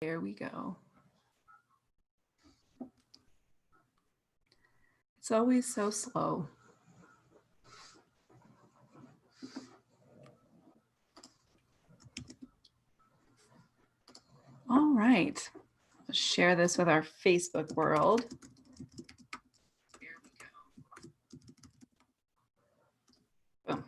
There we go. It's always so slow. All right. Let's share this with our Facebook world. There we go. Boom.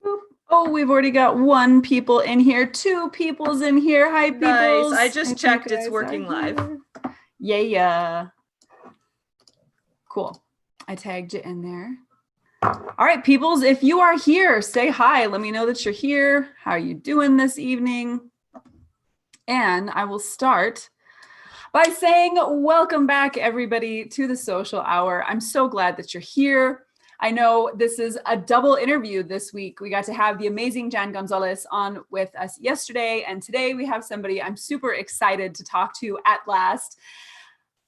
Boop. Oh, we've already got 1 people in here, 2 people's in here. Hi, peoples. Nice. I just checked it's working live. Yeah. Cool. I tagged you in there. All right, peoples, if you are here, say hi. Let me know that you're here. How are you doing this evening? And I will start by saying welcome back, everybody, to the Social Hour. I'm so glad that you're here. I know this is a double interview this week. We got to have the amazing Jan Gonzalez on with us yesterday, and today we have somebody I'm super excited to talk to at last.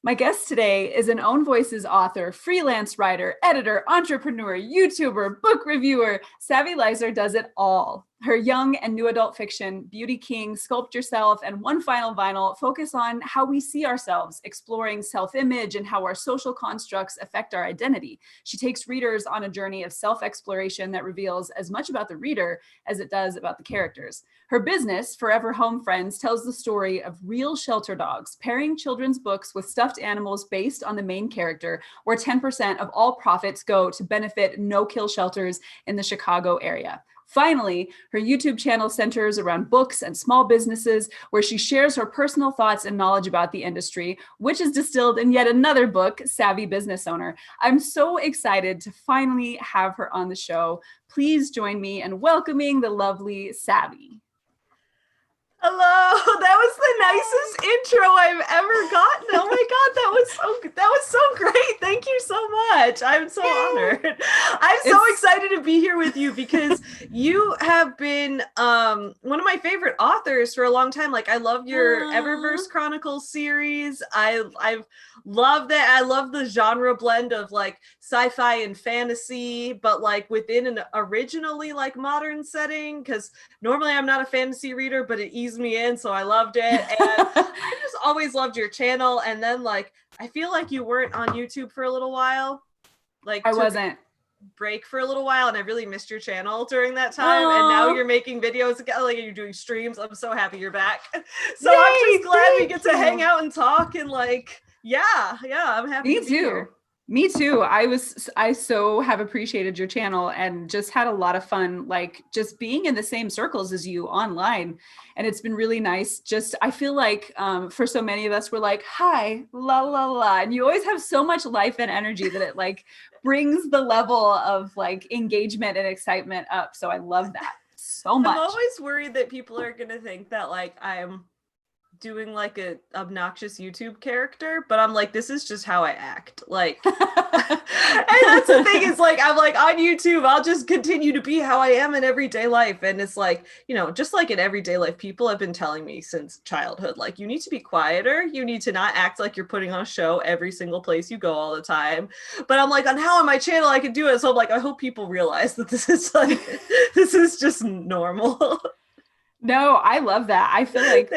My guest today is an Own Voices author, freelance writer, editor, entrepreneur, YouTuber, book reviewer. Savy Leiser does it all. Her young and new adult fiction, Beauty King, Sculpt Yourself, and One Final Vinyl focus on how we see ourselves, exploring self-image and how our social constructs affect our identity. She takes readers on a journey of self-exploration that reveals as much about the reader as it does about the characters. Her business, Furever Home Friends, tells the story of real shelter dogs, pairing children's books with stuffed animals based on the main character, where 10% of all profits go to benefit no-kill shelters in the Chicago area. Finally, her YouTube channel centers around books and small businesses, where she shares her personal thoughts and knowledge about the industry, which is distilled in yet another book, Savvy Business Owner. I'm so excited to finally have her on the show. Please join me in welcoming the lovely Savvy. Hello, that was the nicest intro I've ever gotten. Oh my God, that was so great. Thank you so much. I'm so honored. I'm so excited to be here with you because you have been one of my favorite authors for a long time. Like, I love your Eververse Chronicles series. I've loved that. I love the genre blend of like sci-fi and fantasy, but like within an originally like modern setting, because normally I'm not a fantasy reader, but it eased me in, so I loved it. And I just always loved your channel. And then like I feel like you weren't on YouTube for a little while. Like I wasn't. Break for a little while, and I really missed your channel during that time. And now you're making videos again, like you're doing streams. I'm so happy you're back. So yay, I'm just glad we get to hang out and talk, and like yeah, I'm happy to be here. Me too. I so have appreciated your channel and just had a lot of fun, like just being in the same circles as you online. And it's been really nice. Just, I feel like for so many of us, we're like, hi, la, la, la. And you always have so much life and energy that it like brings the level of like engagement and excitement up. So I love that so much. I'm always worried that people are going to think that like I'm doing like a obnoxious YouTube character, but I'm like, this is just how I act. Like, and that's the thing is like, I'm like on YouTube, I'll just continue to be how I am in everyday life. And it's like, you know, just like in everyday life, people have been telling me since childhood, like, you need to be quieter. You need to not act like you're putting on a show every single place you go all the time. But I'm like, on how on my channel I can do it. So I'm like, I hope people realize that this is like, this is just normal. No, I love that. I feel like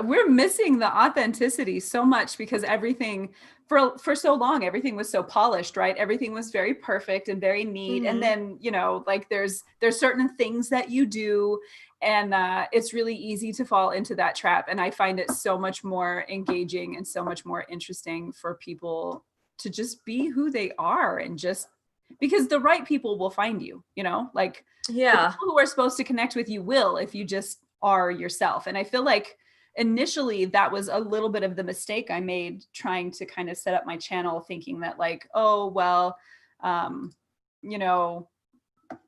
we're missing the authenticity so much because everything for so long, everything was so polished, right? Everything was very perfect and very neat. And then, you know, like there's certain things that you do and it's really easy to fall into that trap. And I find it so much more engaging and so much more interesting for people to just be who they are and just because the right people will find you, you know, like yeah, the people who are supposed to connect with you will if you just are yourself. And I feel like initially that was a little bit of the mistake I made trying to kind of set up my channel thinking that like, oh, well, you know,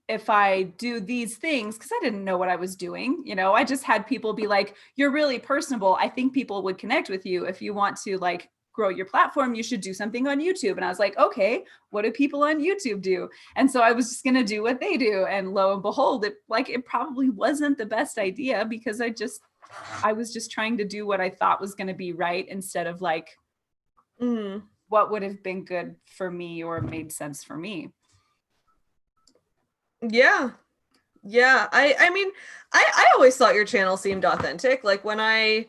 if I do these things, because I didn't know what I was doing, you know, I just had people be like, you're really personable. I think people would connect with you if you want to like grow your platform, you should do something on YouTube. And I was like, okay, what do people on YouTube do? And so I was just going to do what they do. And lo and behold, it probably wasn't the best idea because I was just trying to do what I thought was going to be right instead of like what would have been good for me or made sense for me. Yeah. Yeah. I mean, I always thought your channel seemed authentic. Like when I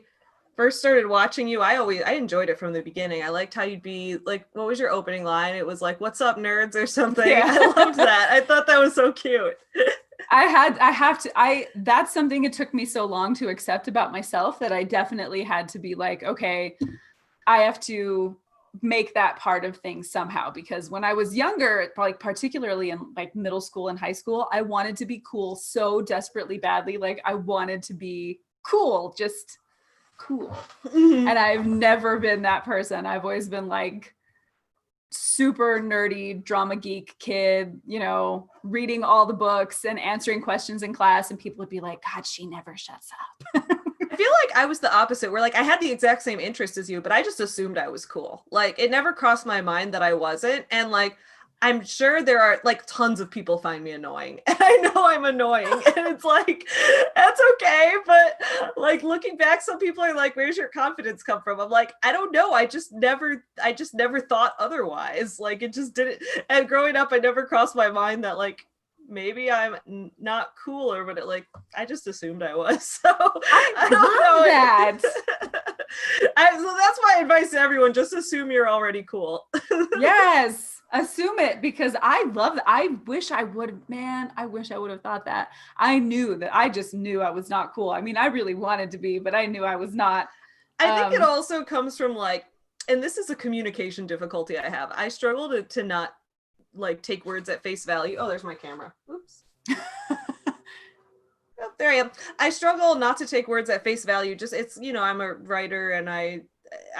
first started watching you, I enjoyed it from the beginning. I liked how you'd be like, what was your opening line? It was like, "What's up, nerds?" or something. Yeah. I loved that. I thought that was so cute. That's something it took me so long to accept about myself, that I definitely had to be like, okay, I have to make that part of things somehow, because when I was younger, like particularly in like middle school and high school, I wanted to be cool so desperately badly. Like I wanted to be cool, just cool. Mm-hmm. And I've never been that person. I've always been like super nerdy drama geek kid, you know, reading all the books and answering questions in class, and people would be like, "God, she never shuts up." I feel like I was the opposite, where like I had the exact same interest as you, but I just assumed I was cool. Like it never crossed my mind that I wasn't. And like I'm sure there are like tons of people find me annoying, and I know I'm annoying, and it's like that's okay. But like looking back, some people are like, "Where's your confidence come from?" I'm like, I don't know. I just never thought otherwise. Like it just didn't. And growing up, I never crossed my mind that like maybe I'm not cool, or but like I just assumed I was. So I don't know that. So that's my advice to everyone: just assume you're already cool. Yes, assume it, because I wish I would have thought that. I just knew I was not cool. I mean, I really wanted to be, but I knew I was not. I think it also comes from like, and this is a communication difficulty I have. I struggle to not like take words at face value. Oh, there's my camera. Oops. Oh, there I am. I struggle not to take words at face value. Just it's, you know, I'm a writer, and I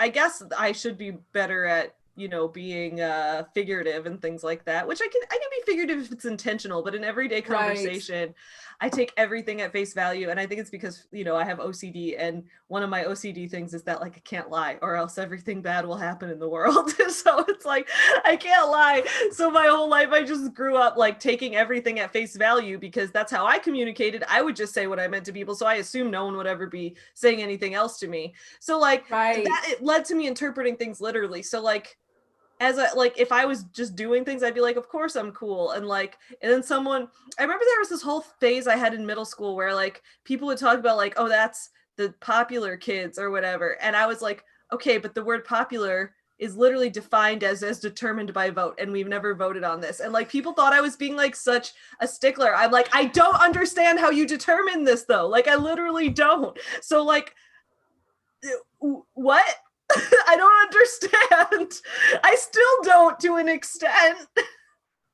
guess I should be better at, you know, being figurative and things like that, which I can be figurative if it's intentional, but in everyday conversation, right, I take everything at face value. And I think it's because, you know, I have OCD, and one of my OCD things is that like I can't lie, or else everything bad will happen in the world. So it's like I can't lie. So my whole life I just grew up like taking everything at face value, because that's how I communicated. I would just say what I meant to people, so I assumed no one would ever be saying anything else to me. So like right, that, it led to me interpreting things literally. So like if I was just doing things, I'd be like, of course I'm cool. And like, and then I remember there was this whole phase I had in middle school where like people would talk about like, oh, that's the popular kids or whatever. And I was like, okay, but the word popular is literally defined as determined by vote, and we've never voted on this. And like people thought I was being like such a stickler. I'm like, I don't understand how you determine this though. Like I literally don't. So like, what? I don't understand. I still don't, to an extent.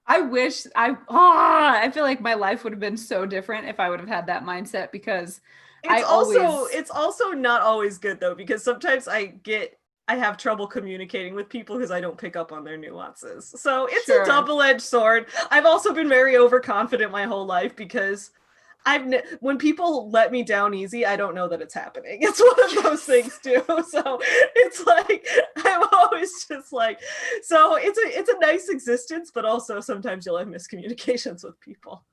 I feel like my life would have been so different if I would have had that mindset, because it's also not always good though, because sometimes I have trouble communicating with people because I don't pick up on their nuances. So it's a double-edged sword. I've also been very overconfident my whole life, because when people let me down easy, I don't know that it's happening. It's one of those things too. So it's like, I'm always just like, so it's a nice existence, but also sometimes you'll have miscommunications with people.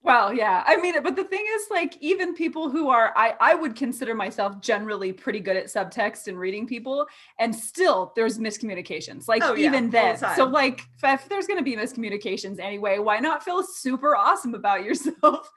Well, yeah. I mean, but the thing is, like, even people who are, I would consider myself generally pretty good at subtext and reading people, and still there's miscommunications. Like, even then. So, like, if there's going to be miscommunications anyway, why not feel super awesome about yourself?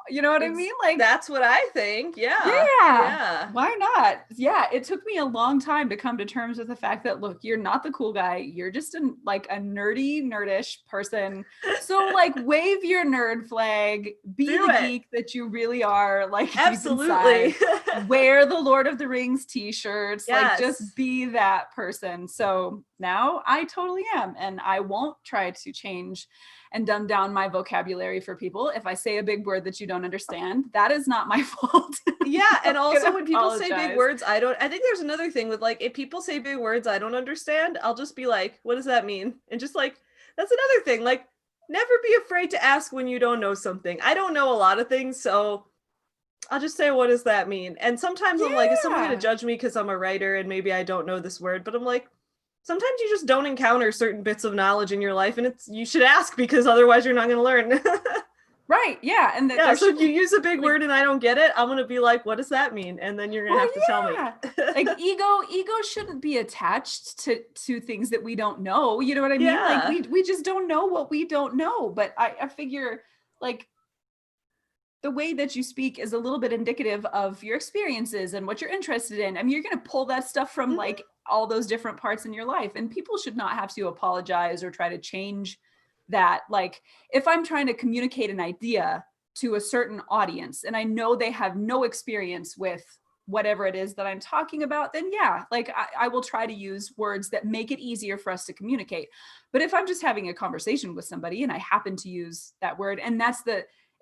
You know what I mean? Like, that's what I think. Yeah. Why not? Yeah. It took me a long time to come to terms with the fact that, look, you're not the cool guy. You're just a nerdish person. So like wave your nerd flag, be the geek that you really are. Like, absolutely. Wear the Lord of the Rings t-shirts. Yes. Like, just be that person. So now I totally am. And I won't try to change and dumb down my vocabulary for people. If I say a big word that you don't understand, that is not my fault. Yeah. And also when people say big words, I think there's another thing with like, if people say big words I don't understand, I'll just be like, what does that mean? And just like, that's another thing. Like, never be afraid to ask when you don't know something. I don't know a lot of things, so I'll just say, what does that mean? And sometimes I'm like, is someone going to judge me because I'm a writer and maybe I don't know this word? But I'm like, sometimes you just don't encounter certain bits of knowledge in your life, and you should ask, because otherwise you're not going to learn. Right. Yeah. And that Yeah, there so should if you use a big like, word and I don't get it, I'm gonna be like, what does that mean? And then you're gonna well, have to tell me. yeah. Like ego shouldn't be attached to things that we don't know. You know what I mean? Like Yeah. we just don't know what we don't know. But I figure like the way that you speak is a little bit indicative of your experiences and what you're interested in. I mean, you're going to pull that stuff from like all those different parts in your life, and people should not have to apologize or try to change that. Like if I'm trying to communicate an idea to a certain audience and I know they have no experience with whatever it is that I'm talking about, then yeah, like I will try to use words that make it easier for us to communicate. But if I'm just having a conversation with somebody and I happen to use that word, and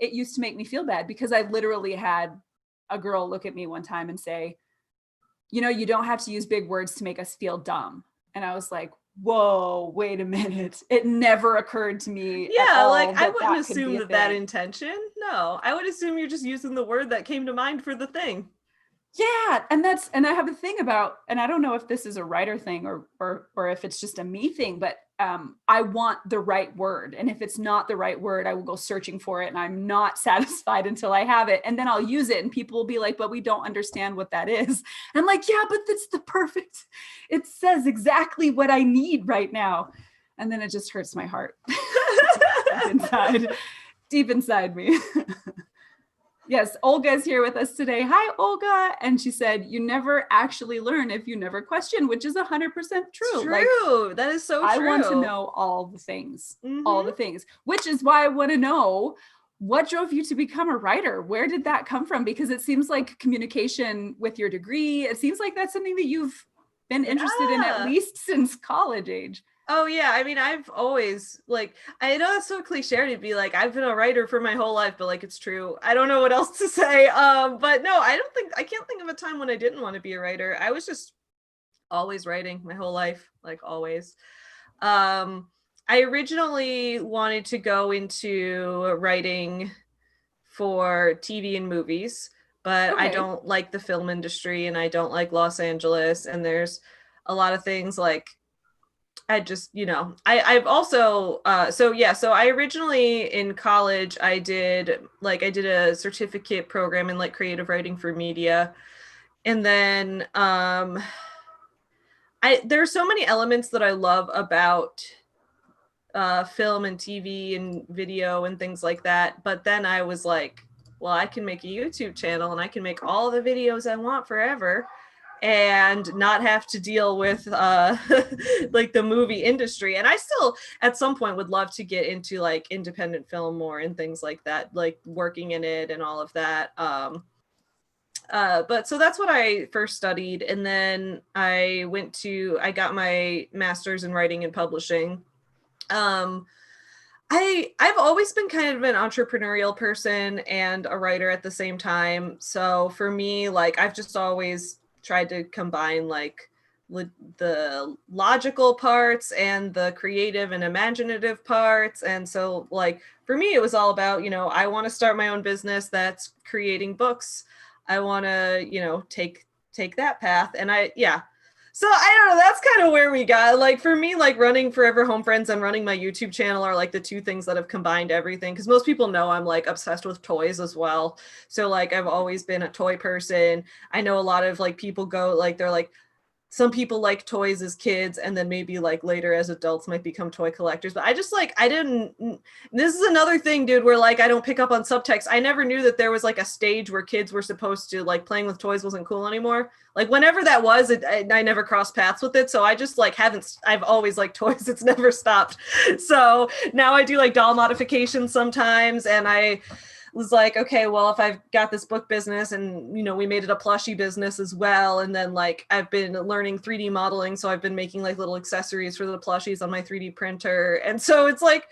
it used to make me feel bad because I literally had a girl look at me one time and say, you know, you don't have to use big words to make us feel dumb. And I was like, whoa, wait a minute. It never occurred to me at Yeah, like all I that wouldn't that could be assume a that thing. intention. No, I would assume you're just using the word that came to mind for the thing. Yeah, and I have a thing about, and I don't know if this is a writer thing or if it's just a me thing, but I want the right word, and if it's not the right word, I will go searching for it, and I'm not satisfied until I have it, and then I'll use it, and people will be like, "But we don't understand what that is." I'm like, "Yeah, but that's the perfect. It says exactly what I need right now," and then it just hurts my heart deep inside me. Yes, Olga is here with us today. Hi, Olga. And she said, you never actually learn if you never question, which is 100% true. True. Like, That is so I true. want to know all the things, which is why I want to know what drove you to become a writer. Where did that come from? Because it seems like communication with your degree, it seems like that's something that you've been interested in at least since college age. Oh yeah, I mean, I've always like, I know it's so cliche to be like, I've been a writer for my whole life, but like, it's true. I don't know what else to say. But no, I can't think of a time when I didn't want to be a writer. I was just always writing my whole life, like always. I originally wanted to go into writing for TV and movies, but I don't like the film industry and I don't like Los Angeles. And there's a lot of things like I just, I've also, so I originally in college, I did a certificate program in like creative writing for media. And then there's so many elements that I love about film and TV and video and things like that. But then I was like, well, I can make a YouTube channel and I can make all the videos I want forever and not have to deal with like the movie industry. And I still at some point would love to get into like independent film more and things like that, like working in it and all of that. But so that's what I first studied. And then I got my master's in writing and publishing. I've always been kind of an entrepreneurial person and a writer at the same time. So for me, like I've just always tried to combine like the logical parts and the creative and imaginative parts. And so like for me, it was all about, I want to start my own business that's creating books. I want to, take that path. And so I don't know, that's kind of where we got. Like for me, like running Furever Home Friends and running my YouTube channel are like the two things that have combined everything. Because most people know I'm like obsessed with toys as well. So like I've always been a toy person. I know a lot of like people go like, they're like, some people like toys as kids and then maybe like later as adults might become toy collectors. But I just like, this is another thing, dude, where like I don't pick up on subtext. I never knew that there was like a stage where kids were supposed to like playing with toys wasn't cool anymore. Like whenever that was, I never crossed paths with it. So I just like I've always liked toys. It's never stopped. So now I do like doll modifications sometimes. And I was like, okay, well, if I've got this book business and, we made it a plushie business as well. And then like, I've been learning 3D modeling. So I've been making like little accessories for the plushies on my 3D printer. And so it's like,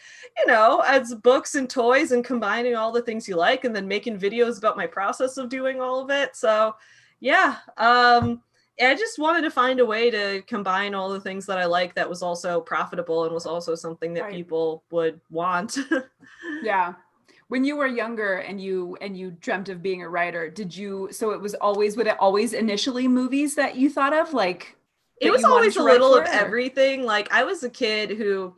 as books and toys and combining all the things you like and then making videos about my process of doing all of it. So yeah, I just wanted to find a way to combine all the things that I like that was also profitable and was also something that people would want. Yeah. When you were younger and you dreamt of being a writer, would it always initially movies that you thought of? Like it was always a little of everything. Like I was a kid who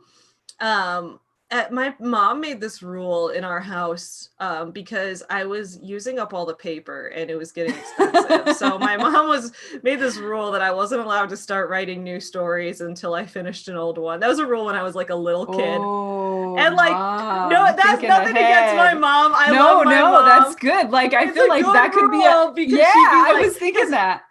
my mom made this rule in our house because I was using up all the paper and it was getting expensive. So my mom made this rule that I wasn't allowed to start writing new stories until I finished an old one. That was a rule when I was like a little kid. Oh, And like, Mom, no, that's nothing against my mom. I love my mom. that's good. Like, I feel like that could be I was thinking that.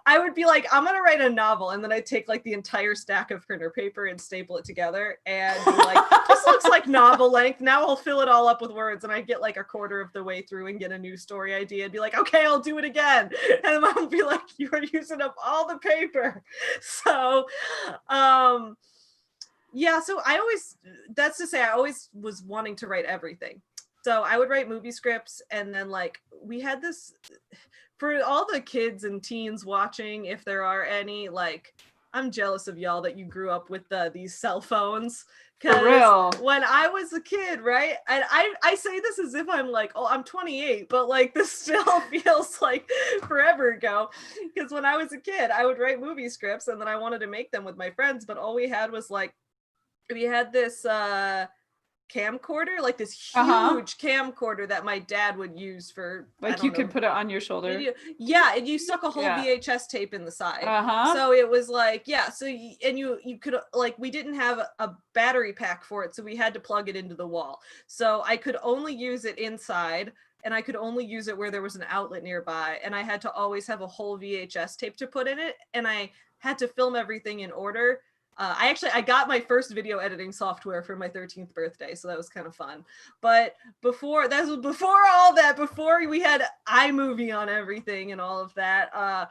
I would be like, I'm gonna write a novel, and then I'd take like the entire stack of printer paper and staple it together and be like, this looks like novel length. Now I'll fill it all up with words, and I get like a quarter of the way through and get a new story idea and be like, okay, I'll do it again. And mom would be like, you are using up all the paper. So yeah, so I always was wanting to write everything. So I would write movie scripts, and then like we had this for all the kids and teens watching, if there are any, like, I'm jealous of y'all that you grew up with these cell phones. Because when I was a kid, right? And I say this as if I'm like, oh, I'm 28, but like this still feels like forever ago. Because when I was a kid, I would write movie scripts and then I wanted to make them with my friends, but all we had was like, we had this camcorder, like this huge camcorder that my dad would use for like you could put it on your shoulder video. Yeah, and you stuck a whole VHS tape in the side. So it was like, yeah, so you could, like, we didn't have a battery pack for it, so we had to plug it into the wall. So I could only use it inside, and I could only use it where there was an outlet nearby, and I had to always have a whole VHS tape to put in it, and I had to film everything in order. I got my first video editing software for my 13th birthday, so that was kind of fun. But before all that, before we had iMovie on everything and all of that, I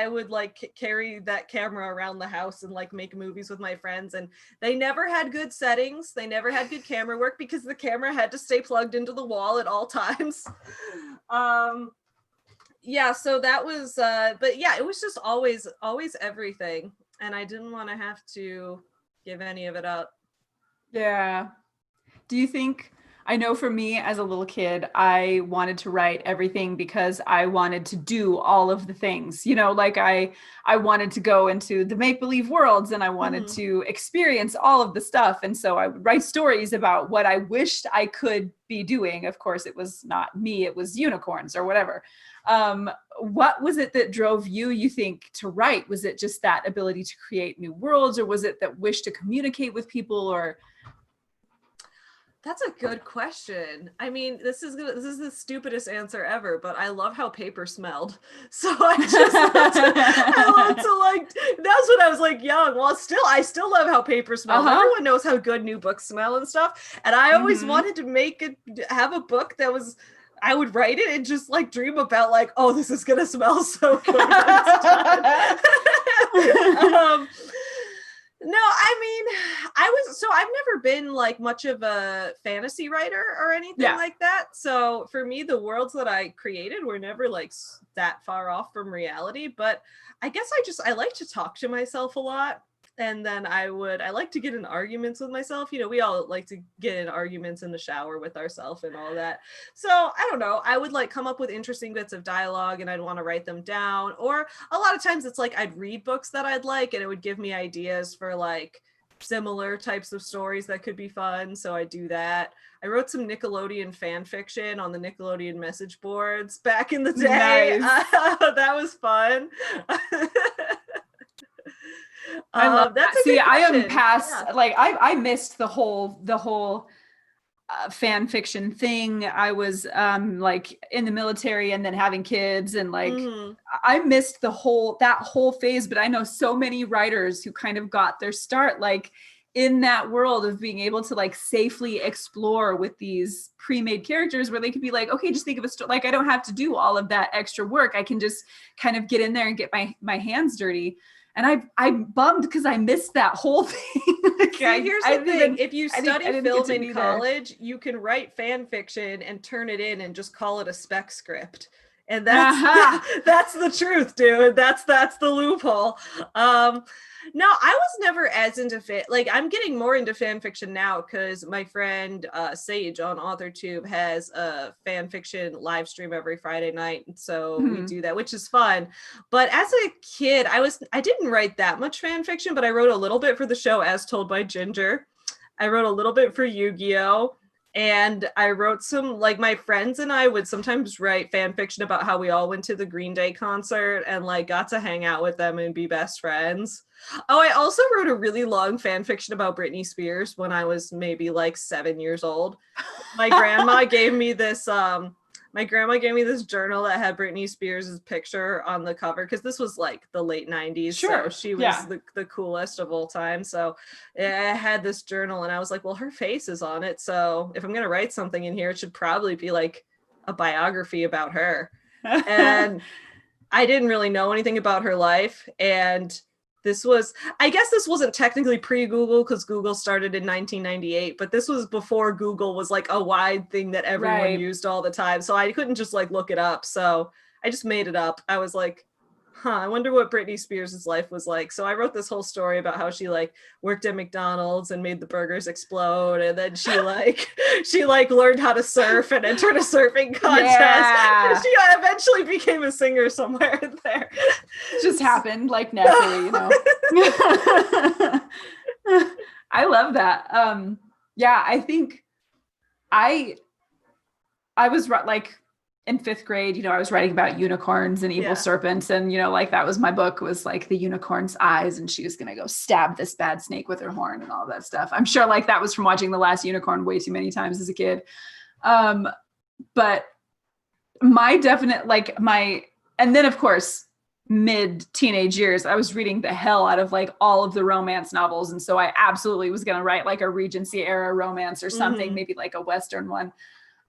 would like carry that camera around the house and like make movies with my friends, and they never had good settings. They never had good camera work because the camera had to stay plugged into the wall at all times. Yeah, so that was, but yeah, it was just always everything. And I didn't want to have to give any of it up. Yeah. Do you think, I know for me as a little kid, I wanted to write everything because I wanted to do all of the things, you know, like I wanted to go into the make-believe worlds and I wanted to experience all of the stuff. And so I would write stories about what I wished I could be doing. Of course, it was not me, it was unicorns or whatever. What was it that drove you think, to write? Was it just that ability to create new worlds, or was it that wish to communicate with people? Or that's a good question. I mean, this is the stupidest answer ever, but I love how paper smelled. So I love to like, that's when I was like young. Well, I still love how paper smells. Everyone knows how good new books smell and stuff. And I always wanted to have a book that was, I would write it and just like dream about like, oh, this is gonna smell so good. No, I mean, I've never been like much of a fantasy writer or anything like that. So for me, the worlds that I created were never like that far off from reality. But I guess I like to talk to myself a lot. And then I like to get in arguments with myself. You know, we all like to get in arguments in the shower with ourselves and all that. So I don't know, I would like come up with interesting bits of dialogue and I'd want to write them down. Or a lot of times it's like I'd read books that I'd like and it would give me ideas for like similar types of stories that could be fun. So I do that. I wrote some Nickelodeon fan fiction on the Nickelodeon message boards back in the day. Nice. That was fun. I love that. See, I am past, like I missed the whole fan fiction thing. I was like in the military and then having kids and like I missed that whole phase, but I know so many writers who kind of got their start like in that world of being able to like safely explore with these pre-made characters where they could be like, okay, just think of a story. Like I don't have to do all of that extra work. I can just kind of get in there and get my hands dirty. And I'm bummed because I missed that whole thing. Here's the thing. If you study film in college, you can write fan fiction and turn it in and just call it a spec script. And that's the truth, dude. That's the loophole. No, I was never as into like I'm getting more into fan fiction now because my friend Sage on AuthorTube has a fan fiction live stream every Friday night. So we do that, which is fun. But as a kid, I didn't write that much fan fiction, but I wrote a little bit for the show As Told by Ginger. I wrote a little bit for Yu-Gi-Oh! And I wrote some, like, my friends and I would sometimes write fan fiction about how we all went to the Green Day concert and like got to hang out with them and be best friends. Oh, I also wrote a really long fan fiction about Britney Spears when I was maybe like 7 years old. My grandma gave me this journal that had Britney Spears' picture on the cover, because this was like the late 90s. Sure. So she was the coolest of all time. So I had this journal and I was like, well, her face is on it. So if I'm going to write something in here, it should probably be like a biography about her. And I didn't really know anything about her life. And I guess this wasn't technically pre-Google because Google started in 1998, but this was before Google was like a wide thing that everyone used all the time. So I couldn't just like look it up. So I just made it up. I was like, I wonder what Britney Spears' life was like. So I wrote this whole story about how she like worked at McDonald's and made the burgers explode. And then she learned how to surf and entered a surfing contest. Yeah. And she eventually became a singer somewhere in there. It just happened like naturally, you know. I love that. Yeah, I think I was like in 5th grade, you know, I was writing about unicorns and evil serpents. And, you know, like that was my book, was like the unicorn's eyes. And she was going to go stab this bad snake with her horn and all that stuff. I'm sure like that was from watching The Last Unicorn way too many times as a kid. But my definite, like and then of course, mid teenage years, I was reading the hell out of like all of the romance novels. And so I absolutely was going to write like a Regency era romance or something, maybe like a Western one.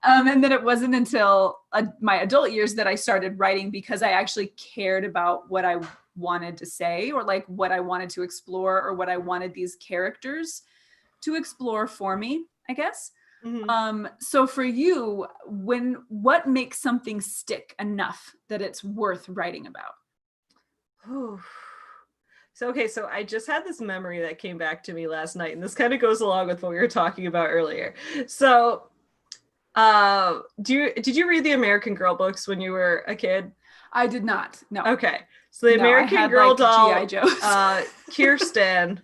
And then it wasn't until my adult years that I started writing, because I actually cared about what I wanted to say, or like what I wanted to explore, or what I wanted these characters to explore for me, I guess. So for you, what makes something stick enough that it's worth writing about? So I just had this memory that came back to me last night, and this kind of goes along with what we were talking about earlier. So did you read the American Girl books when you were a kid? I did not. No. Okay. So the American Girl like doll, G.I. Joes. Kirsten,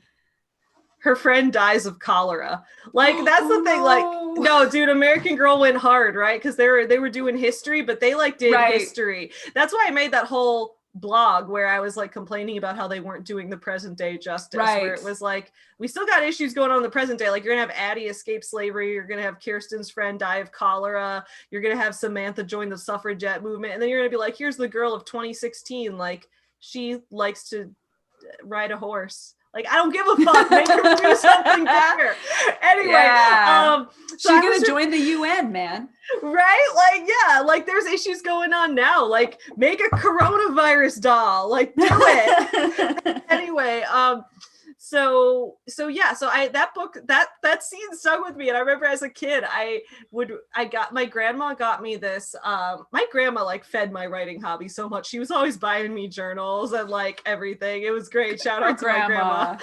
her friend dies of cholera. Like that's the thing. Like, no, dude, American Girl went hard, right? Because they were doing history, but they like did history. That's why I made that whole blog where I was like complaining about how they weren't doing the present day justice, where it was like, we still got issues going on in the present day. Like you're gonna have Addie escape slavery, you're gonna have Kirsten's friend die of cholera, you're gonna have Samantha join the suffragette movement, and then you're gonna be like, here's the girl of 2016, like she likes to ride a horse. Like, I don't give a fuck. Make her do something bigger. Anyway, she's gonna join the UN, man. Right? Like, yeah, like there's issues going on now. Like, make a coronavirus doll. Like, do it. Anyway, so that book, that scene stuck with me. And I remember as a kid, my grandma got me this, my grandma like fed my writing hobby so much. She was always buying me journals and like everything. It was great. Shout out to my grandma.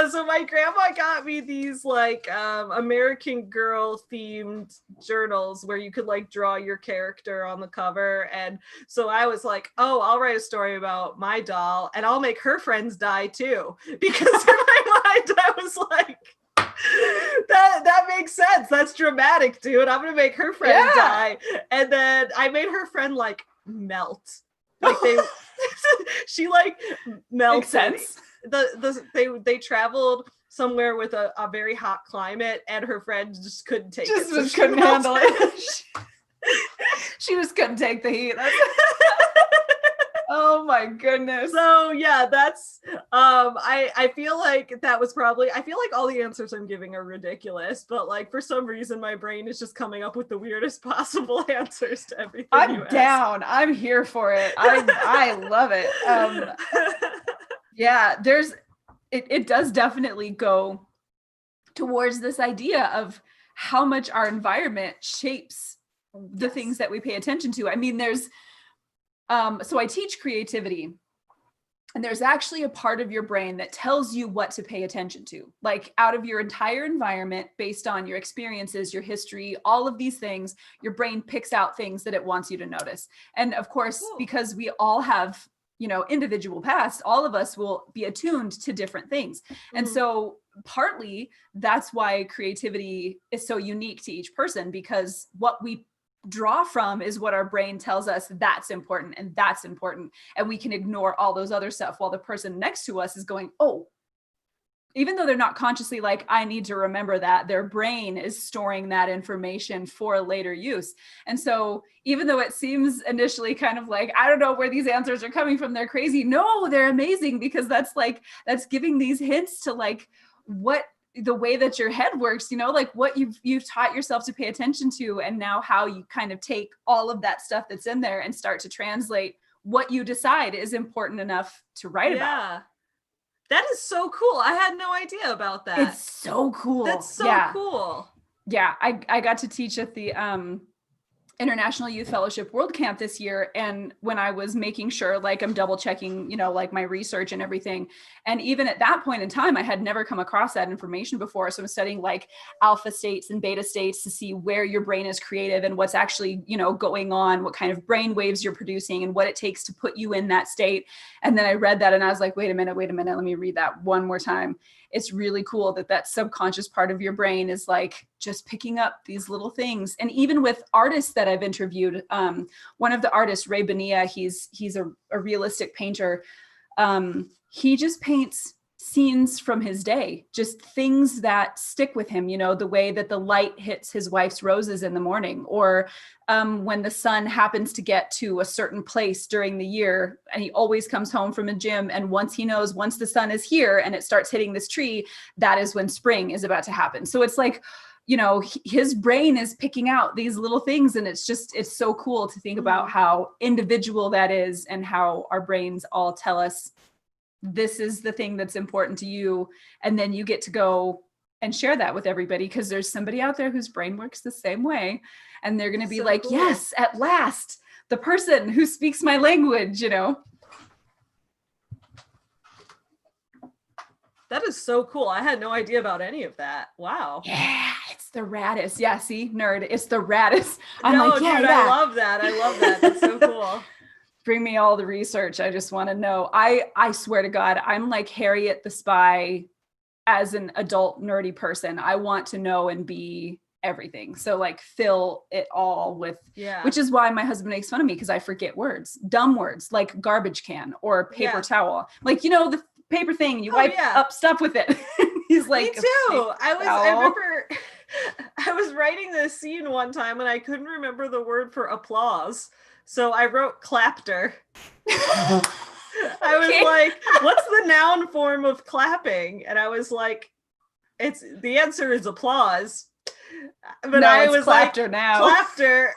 So my grandma got me these like American Girl themed journals where you could like draw your character on the cover. And so I was like, oh, I'll write a story about my doll and I'll make her friends die too. Because in my mind, I was like, that makes sense. That's dramatic, dude. I'm gonna make her friend die. And then I made her friend like melt. Like she like melted. Makes sense. They traveled somewhere with a very hot climate, and her friend just couldn't take it. So she couldn't handle it. She just couldn't take the heat. Oh my goodness. So yeah, that's I feel like that was probably, I feel like all the answers I'm giving are ridiculous, but like for some reason my brain is just coming up with the weirdest possible answers to everything. I'm down. I'm here for it. I love it. Yeah, it does definitely go towards this idea of how much our environment shapes the things that we pay attention to. I mean, there's so I teach creativity, and there's actually a part of your brain that tells you what to pay attention to, like out of your entire environment, based on your experiences, your history, all of these things, your brain picks out things that it wants you to notice. And of course, because we all have, individual past, all of us will be attuned to different things. And so partly that's why creativity is so unique to each person, because what we draw from is what our brain tells us that's important and that's important. And we can ignore all those other stuff while the person next to us is going, oh, even though they're not consciously like, I need to remember that, their brain is storing that information for later use. And so even though it seems initially kind of like, I don't know where these answers are coming from, they're crazy. No, they're amazing, because that's giving these hints to like what the way that your head works, like what you've taught yourself to pay attention to, and now how you kind of take all of that stuff that's in there and start to translate what you decide is important enough to write about. That is so cool. I had no idea about that. It's so cool. That's so cool. Yeah, I got to teach at the International Youth Fellowship World Camp this year. And when I was making sure, like I'm double checking, like my research and everything. And even at that point in time, I had never come across that information before. So I'm studying like alpha states and beta states to see where your brain is creative and what's actually, going on, what kind of brain waves you're producing and what it takes to put you in that state. And then I read that and I was like, wait a minute, let me read that one more time. It's really cool that subconscious part of your brain is like just picking up these little things. And even with artists that I've interviewed, one of the artists, Ray Bonilla, he's a realistic painter. He just paints scenes from his day, just things that stick with him, the way that the light hits his wife's roses in the morning, or when the sun happens to get to a certain place during the year, and he always comes home from a gym. And once he knows, once the sun is here and it starts hitting this tree, that is when spring is about to happen. So it's like, his brain is picking out these little things. And it's so cool to think about how individual that is and how our brains all tell us this is the thing that's important to you. And then you get to go and share that with everybody, because there's somebody out there whose brain works the same way. And they're going to be so like, cool. Yes, at last, the person who speaks my language, That is so cool. I had no idea about any of that. Wow. Yeah, it's the raddest. Yeah, see, nerd, it's the raddest. I love that. That's so cool. Bring me all the research. I just want to know. I swear to God, I'm like Harriet the Spy as an adult nerdy person. I want to know and be everything. So like fill it all with, which is why my husband makes fun of me, because I forget words, dumb words like garbage can or paper towel. Like, the paper thing, you wipe up stuff with it. He's like, me too. I remember I was writing this scene one time and I couldn't remember the word for applause. So I wrote clapter. I was like, what's the noun form of clapping? And I was like, the answer is applause. But no, I was clapter like, now. Clapter.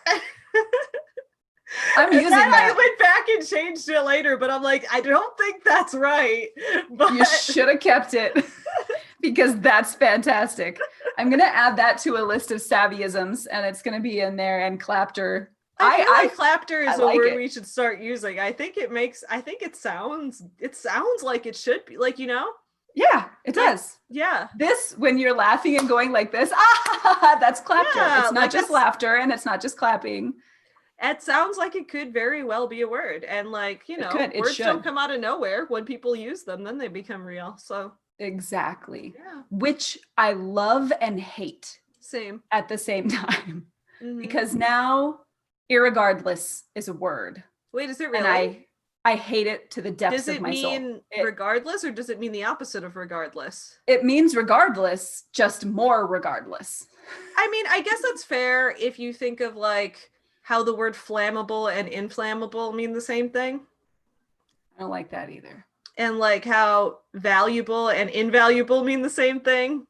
I'm using that. I went back and changed it later, but I'm like, I don't think that's right. But you should have kept it, because that's fantastic. I'm going to add that to a list of Savyisms, and it's going to be in there. And clapter. I feel like clapter is a word we should start using. I think it sounds like it should be, like, Yeah, it does. Yeah. This, when you're laughing and going like this, that's clapter. Yeah, it's not just laughter, and it's not just clapping. It sounds like it could very well be a word. And like, words don't come out of nowhere. When people use them, then they become real. So exactly. Yeah. Which I love and hate. Same. At the same time. Mm-hmm. Because now irregardless is a word. Wait, is it really? And I hate it to the depths of my soul. Does it mean regardless, or does it mean the opposite of regardless? It means regardless, just more regardless. I mean, I guess that's fair if you think of like how the word flammable and inflammable mean the same thing. I don't like that either. And like how valuable and invaluable mean the same thing.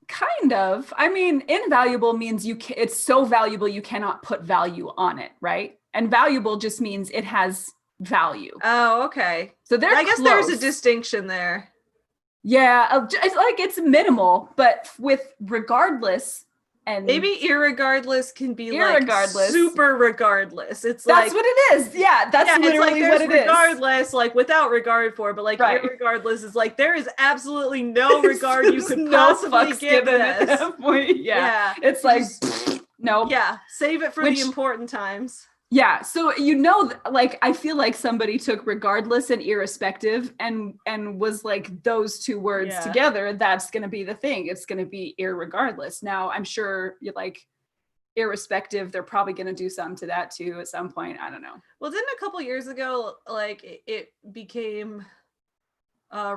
Kind of. I mean, invaluable means it's so valuable you cannot put value on it, right? And valuable just means it has value. Oh, okay. So I guess there's a distinction there. Yeah, it's like it's minimal, but with regardless. And maybe irregardless can be like super regardless. It's like that's what it is. Yeah, that's literally what it is. Regardless, like without regard for, but like irregardless is like there is absolutely no regard you could possibly give this. At that point. Yeah. It's like no. Yeah, save it for the important times. Yeah. So, like, I feel like somebody took regardless and irrespective and was like, those two words Yeah. together, that's going to be the thing. It's going to be irregardless. Now, I'm sure you're like irrespective, they're probably going to do something to that too at some point. I don't know. Well, didn't a couple years ago, like it became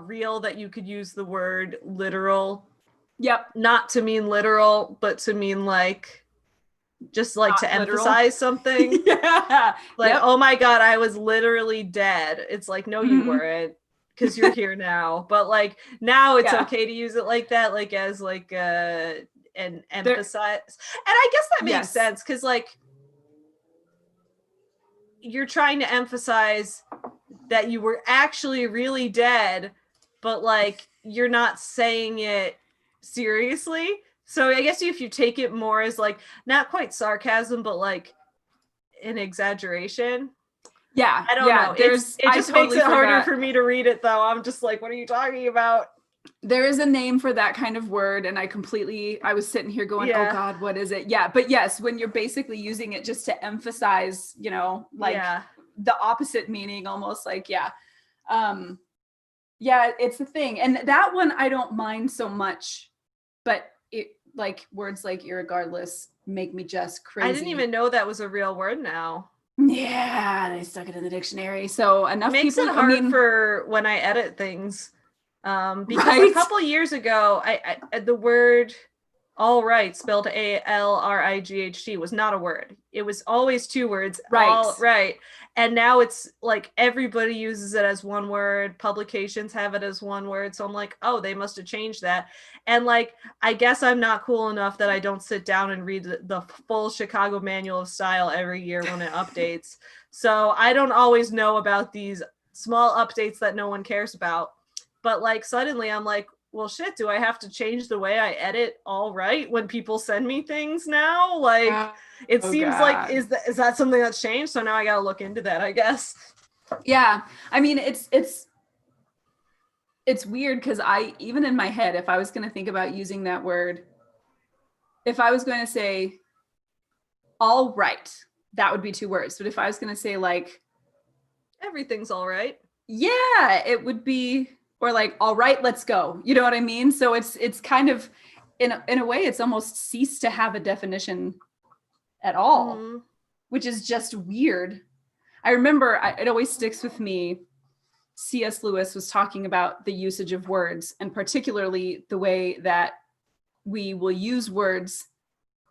real that you could use the word literal, Yep. not to mean literal, but to mean like just like Not to literal. emphasize something. Yeah. Like, Yep. oh my God, I was literally dead. It's like, no, you Mhm. weren't, because you're here now. But like now it's Yeah. okay to use it like that, like as like and emphasize. And I guess that makes Yes. sense, because like you're trying to emphasize that you were actually really dead, but like you're not saying it seriously. So I guess if you take it more as like not quite sarcasm, but like an exaggeration. Yeah. I don't Yeah. know. It just totally makes it harder forgot. for me to read it though. I'm just like, what are you talking about? There is a name for that kind of word, and I was sitting here going, Yeah. oh God, what is it? Yeah. But yes, when you're basically using it just to emphasize, like the opposite meaning, almost like, yeah. Yeah, it's the thing. And that one I don't mind so much, but it, like, words like irregardless make me just crazy. I didn't even know that was a real word now. Yeah, they stuck it in the dictionary. So enough It makes people. it hard for when I edit things. Because Right? a couple years ago, I the word all right, spelled ALRIGHT, was not a word. It was always two words. Right. All right. And now it's like everybody uses it as one word. Publications have it as one word. So I'm like, oh, they must have changed that. And like, I guess I'm not cool enough that I don't sit down and read the full Chicago Manual of Style every year when it updates. So I don't always know about these small updates that no one cares about. But like suddenly I'm like, well, shit, do I have to change the way I edit all right when people send me things now? Like, it seems God. like, is that something that's changed? So now I got to look into that, I guess. Yeah. I mean, it's weird because even in my head, if I was going to think about using that word, if I was going to say all right, that would be two words. But if I was going to say like, everything's all right. Yeah, it would be, or like, all right, let's go. You know what I mean? So it's kind of, in a way, it's almost ceased to have a definition at all, which is just weird. I remember, it always sticks with me. C.S. Lewis was talking about the usage of words, and particularly the way that we will use words,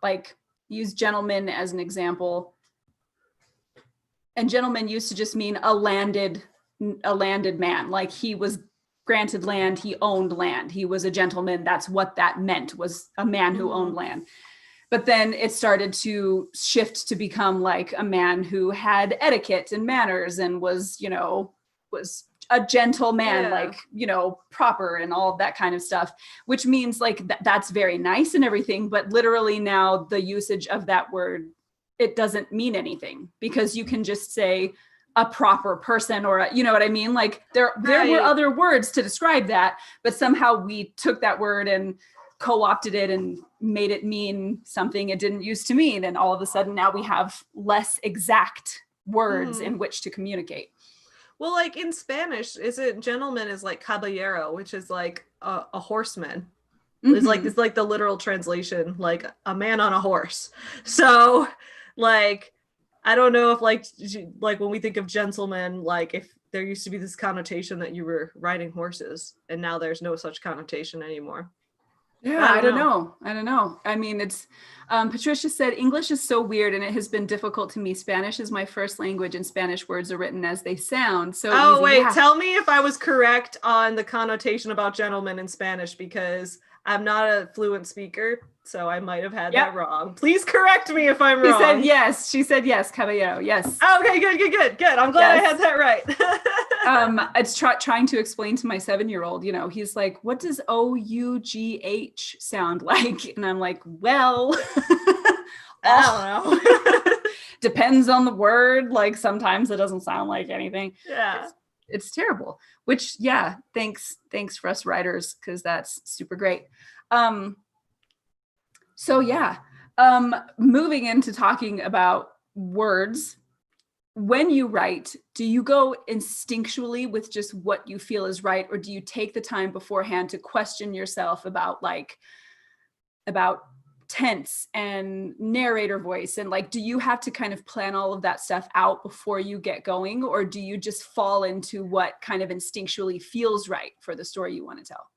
like use gentleman as an example. And gentleman used to just mean a landed man, like he was granted land, he owned land, he was a gentleman. That's what that meant, was a man who owned land. But then it started to shift to become like a man who had etiquette and manners and was a gentleman, like, proper and all of that kind of stuff, which means like that's very nice and everything. But literally now the usage of that word, it doesn't mean anything, because you can just say a proper person, or you know what I mean? Like there were other words to describe that, but somehow we took that word and co-opted it and made it mean something it didn't used to mean. And all of a sudden now we have less exact words in which to communicate. Well, like in Spanish, gentleman is like caballero, which is like a horseman. It's like the literal translation, like a man on a horse. So like, I don't know if like when we think of gentleman, like if there used to be this connotation that you were riding horses, and now there's no such connotation anymore. Yeah, I don't know. I mean, it's Patricia said English is so weird and it has been difficult to me. Spanish is my first language and Spanish words are written as they sound. So wait, tell me if I was correct on the connotation about gentleman in Spanish, because I'm not a fluent speaker, so I might have had that wrong. Please correct me if I'm wrong. She said yes, caballero, yes. Okay, good. I'm glad I had that right. It's trying to explain to my 7-year-old, he's like, what does OUGH sound like? And I'm like, well, I don't know. Depends on the word. Like sometimes it doesn't sound like anything. Yeah. It's terrible, which thanks for us writers, because that's super great. So moving into talking about words, when you write, do you go instinctually with just what you feel is right? Or do you take the time beforehand to question yourself about tense and narrator voice? And like, do you have to kind of plan all of that stuff out before you get going? Or do you just fall into what kind of instinctually feels right for the story you want to tell?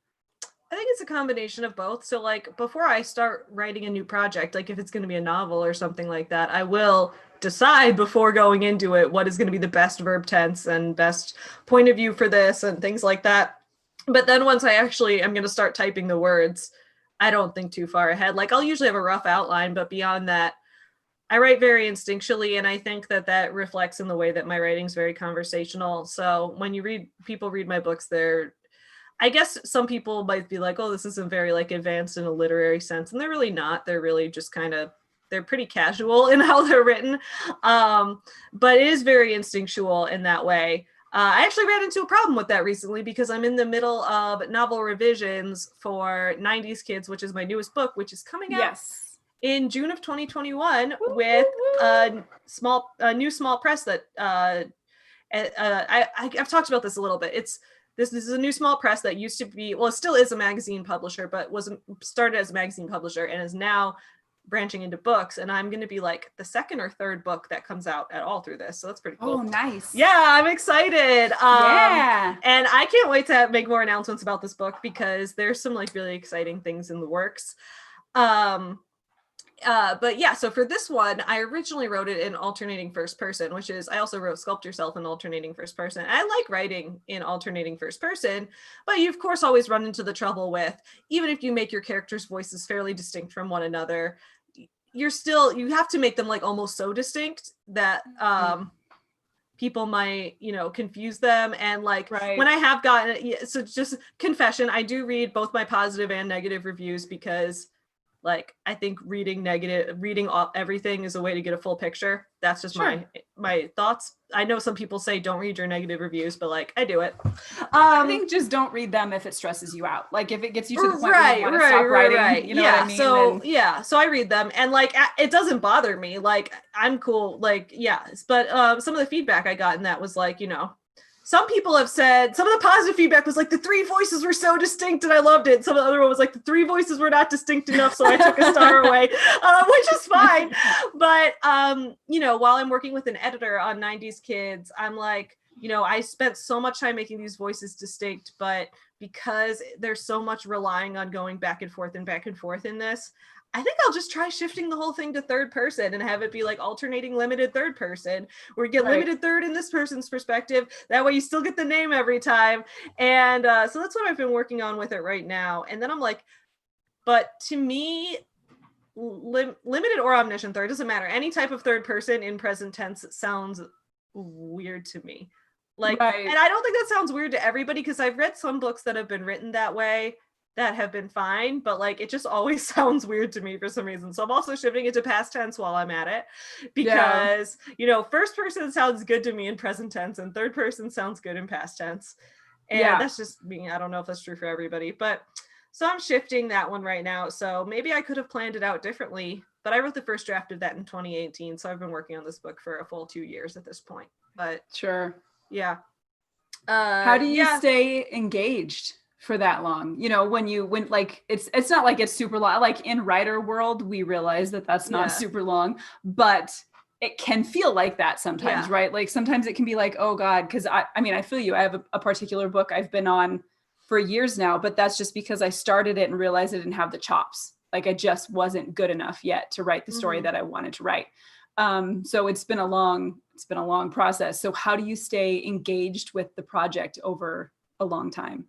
I think it's a combination of both. So like before I start writing a new project, like if it's going to be a novel or something like that, I will decide before going into it what is going to be the best verb tense and best point of view for this and things like that. But then once I actually am going to start typing the words, I don't think too far ahead. Like I'll usually have a rough outline, but beyond that, I write very instinctually, and I think that reflects in the way that my writing's very conversational. So when people read my books, I guess some people might be like, oh, this isn't very like advanced in a literary sense. And they're really not. They're really just they're pretty casual in how they're written. But it is very instinctual in that way. I actually ran into a problem with that recently because I'm in the middle of novel revisions for 90s Kids, which is my newest book, which is coming out in June of 2021 with a new small press that I've talked about this a little bit. This is a new small press that used to be, well, it still is a magazine publisher, but started as a magazine publisher and is now branching into books. And I'm going to be like the second or third book that comes out at all through this. So that's pretty cool. Oh, nice. Yeah, I'm excited. Yeah. And I can't wait to make more announcements about this book because there's some like really exciting things in the works. But yeah, so for this one, I originally wrote it in alternating first person, which is, I also wrote Sculpt Yourself in alternating first person. I like writing in alternating first person, but you of course always run into the trouble with, even if you make your characters' voices fairly distinct from one another, you have to make them like almost so distinct that people might, confuse them. And like when I have gotten, so just confession, I do read both my positive and negative reviews because like, I think reading everything is a way to get a full picture. That's just my thoughts. I know some people say don't read your negative reviews, but like I do it. I think just don't read them if it stresses you out. Like if it gets you to the point where you want to stop writing, you know what I mean? So I read them and like it doesn't bother me. Like I'm cool. Like but some of the feedback I got in that was like, some people have said, some of the positive feedback was like the three voices were so distinct and I loved it. Some of the other one was like the three voices were not distinct enough, so I took a star away, which is fine. But, while I'm working with an editor on 90s Kids, I'm like, I spent so much time making these voices distinct, but because there's so much relying on going back and forth in this, I think I'll just try shifting the whole thing to third person and have it be like alternating limited third person where you get limited third in this person's perspective. That way you still get the name every time. And so that's what I've been working on with it right now. And then I'm like, but to me, limited or omniscient third, doesn't matter. Any type of third person in present tense sounds weird to me. Like, and I don't think that sounds weird to everybody because I've read some books that have been written that way that have been fine, but like it just always sounds weird to me for some reason. So I'm also shifting it to past tense while I'm at it because, first person sounds good to me in present tense and third person sounds good in past tense. And that's just me. I don't know if that's true for everybody, but so I'm shifting that one right now. So maybe I could have planned it out differently, but I wrote the first draft of that in 2018. So I've been working on this book for a full 2 years at this point, but yeah. How do you stay engaged for that long? When like it's not like it's super long. Like in writer world, we realize that that's not super long, but it can feel like that sometimes, right? Like sometimes it can be like, oh God, because I feel you. I have a particular book I've been on for years now, but that's just because I started it and realized I didn't have the chops. Like I just wasn't good enough yet to write the story that I wanted to write. So it's been a long process. So how do you stay engaged with the project over a long time?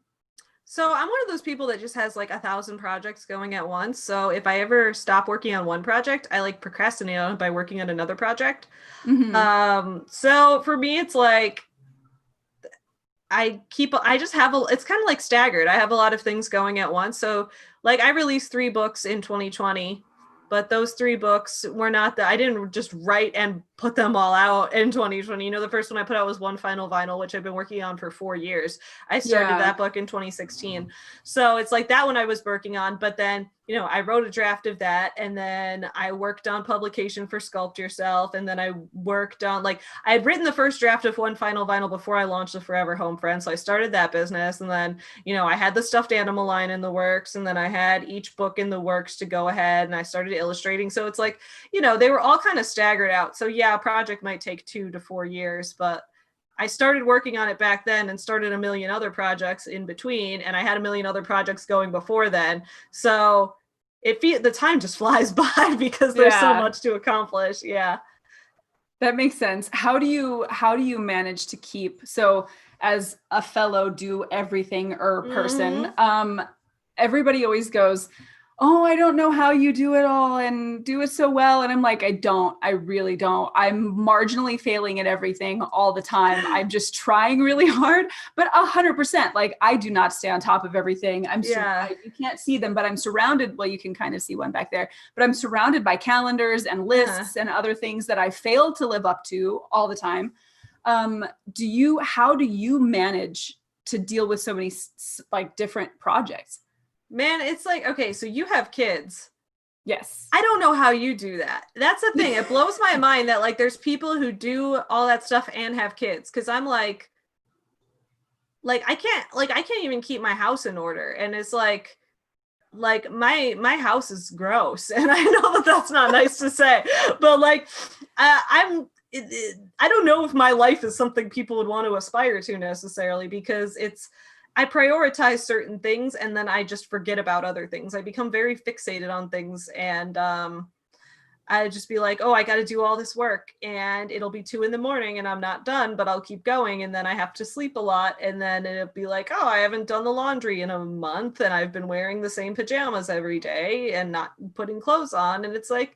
So I'm one of those people that just has like 1,000 projects going at once. So if I ever stop working on one project, I like procrastinate on it by working on another project. So for me, it's like, it's kind of like staggered. I have a lot of things going at once. So like I released 3 books in 2020, but those 3 books were not I didn't just write and put them all out in 2020. You know, the first one I put out was One Final Vinyl, which I've been working on for 4 years. I started that book in 2016. So it's like that one I was working on, but then, you know, I wrote a draft of that, and then I worked on publication for Sculpt Yourself. And then I worked on, like, I had written the first draft of One Final Vinyl before I launched the Furever Home friend. So I started that business. And then, you know, I had the stuffed animal line in the works, and then I had each book in the works to go ahead, and I started illustrating. So it's like, you know, they were all kind of staggered out. So yeah, a project might take 2 to 4 years, but I started working on it back then and started a million other projects in between. And I had a million other projects going before then. So the time just flies by because there's so much to accomplish. Yeah. That makes sense. How do you manage to keep, so as a fellow do everything person, everybody always goes, oh, I don't know how you do it all and do it so well. And I'm like, I really don't. I'm marginally failing at everything all the time. I'm just trying really hard, but 100%, like I do not stay on top of everything. You can't see them, but I'm surrounded. Well, you can kind of see one back there, but I'm surrounded by calendars and lists and other things that I fail to live up to all the time. How do you manage to deal with so many like different projects? Man, it's like, okay, so you have kids. Yes. I don't know how you do that. That's the thing. It blows my mind that like there's people who do all that stuff and have kids. Cause I'm like I can't even keep my house in order. And it's like my house is gross. And I know that that's not nice to say, but like I don't know if my life is something people would want to aspire to necessarily, because I prioritize certain things and then I just forget about other things. I become very fixated on things, and I just be like, oh, I got to do all this work and it'll be 2 a.m. and I'm not done, but I'll keep going. And then I have to sleep a lot. And then it'll be like, oh, I haven't done the laundry in a month and I've been wearing the same pajamas every day and not putting clothes on. And it's like,